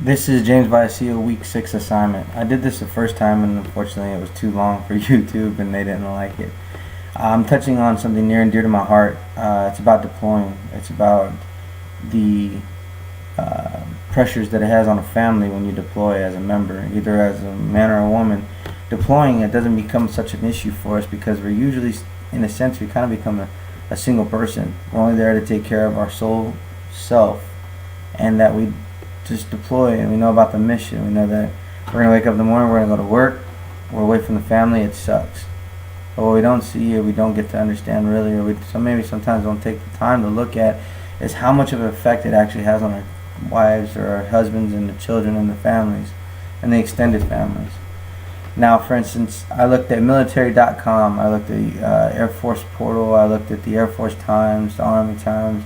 This is James Viacio, week 6 assignment. I did this the first time and unfortunately it was too long for YouTube and they didn't like it. I'm touching on something near and dear to my heart. It's about deploying. It's about the pressures that it has on a family when you deploy as a member, either as a man or a woman. Deploying, it doesn't become such an issue for us because we're usually, in a sense, we kind of become a single person. We're only there to take care of our soul self, and that we just deploy and we know about the mission. We know that we're going to wake up in the morning, we're going to go to work, we're away from the family, it sucks. But what we don't see or we don't get to understand really, or maybe sometimes don't take the time to look at, is how much of an effect it actually has on our wives or our husbands and the children and the families and the extended families. Now, for instance, I looked at military.com, I looked at the Air Force portal, I looked at the Air Force Times, the Army Times.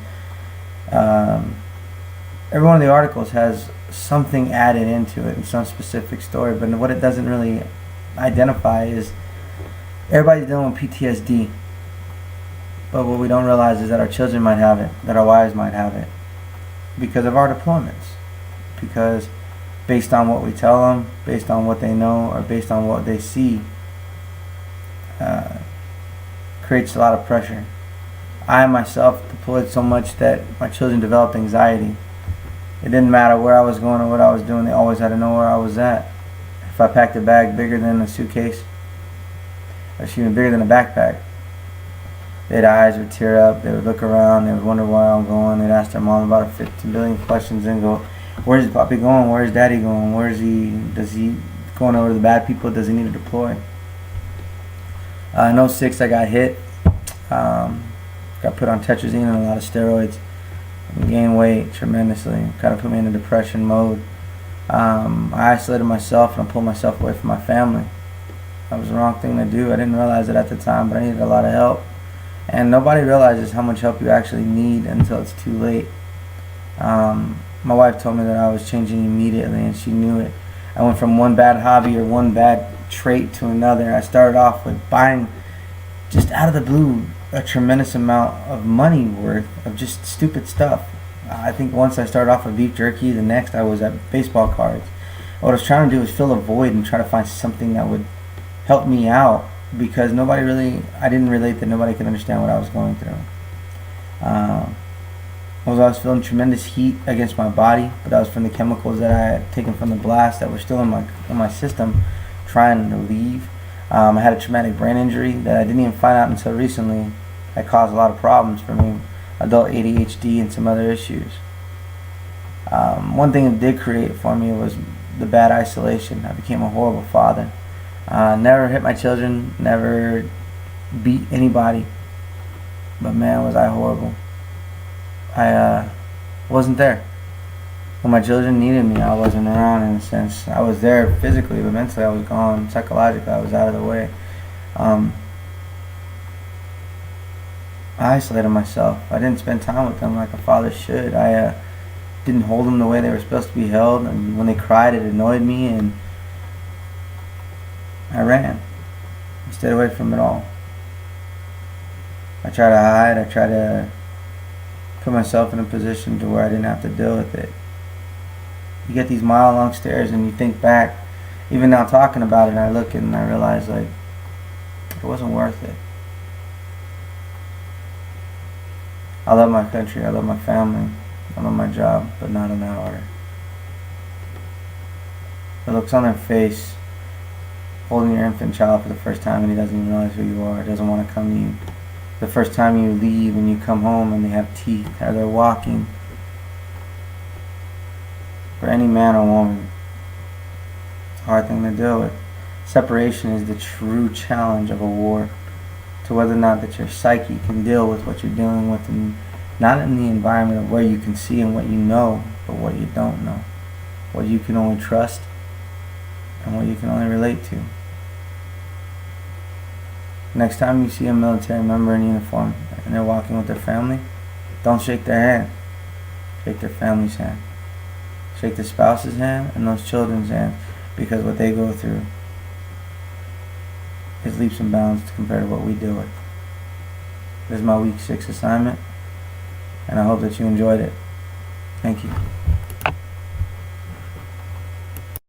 Every one of the articles has something added into it and some specific story, but what it doesn't really identify is everybody's dealing with PTSD. But what we don't realize is that our children might have it, that our wives might have it, because of our deployments. Because based on what we tell them, based on what they know, or based on what they see, creates a lot of pressure. I myself deployed so much that my children developed anxiety. It didn't matter where I was going or what I was doing, they always had to know where I was at. If I packed a bag bigger than a suitcase, or excuse me, bigger than a backpack, their eyes would tear up, they would look around, they would wonder where I'm going, they'd ask their mom about 50 billion questions and go, where's Poppy going, where's Daddy going, does he going over to the bad people, does he need to deploy? In 06 I got hit, got put on tetrazine and a lot of steroids, gained weight tremendously, kind of put me in a depression mode. I isolated myself and I pulled myself away from my family. That was the wrong thing to do. I didn't realize it at the time, but I needed a lot of help. And nobody realizes how much help you actually need until it's too late. My wife told me that I was changing immediately, and she knew it. I went from one bad hobby or one bad trait to another. I started off with buying, just out of the blue, a tremendous amount of money worth of just stupid stuff. I think once I started off with beef jerky, the next I was at baseball cards. What I was trying to do was fill a void and try to find something that would help me out, because I didn't relate that nobody could understand what I was going through. I was feeling tremendous heat against my body, but that was from the chemicals that I had taken from the blast that were still in my system, trying to leave. I had a traumatic brain injury that I didn't even find out until recently that caused a lot of problems for me, adult ADHD and some other issues. One thing it did create for me was the bad isolation. I became a horrible father. Never hit my children, never beat anybody, but man, was I horrible. I wasn't there. When my children needed me, I wasn't around, in a sense. I was there physically, but mentally I was gone. Psychologically, I was out of the way. I isolated myself. I didn't spend time with them like a father should. I didn't hold them the way they were supposed to be held, and when they cried, it annoyed me, and I ran. I stayed away from it all. I tried to hide. I tried to put myself in a position to where I didn't have to deal with it. You get these mile-long stares and you think back, even now talking about it, and I look and I realize, like, it wasn't worth it. I love my country, I love my family, I love my job, but not in that order. The looks on their face, holding your infant child for the first time and he doesn't even realize who you are, doesn't want to come to you. The first time you leave and you come home and they have teeth, or they're walking. For any man or woman, it's a hard thing to deal with. Separation is the true challenge of a war, to whether or not that your psyche can deal with what you're dealing with, and not in the environment of where you can see and what you know, but what you don't know, what you can only trust and what you can only relate to. Next time you see a military member in uniform and they're walking with their family, don't shake their hand. Shake their family's hand. Shake the spouse's hand and those children's hand, because what they go through is leaps and bounds compared to what we deal with. This is my week 6 assignment, and I hope that you enjoyed it. Thank you.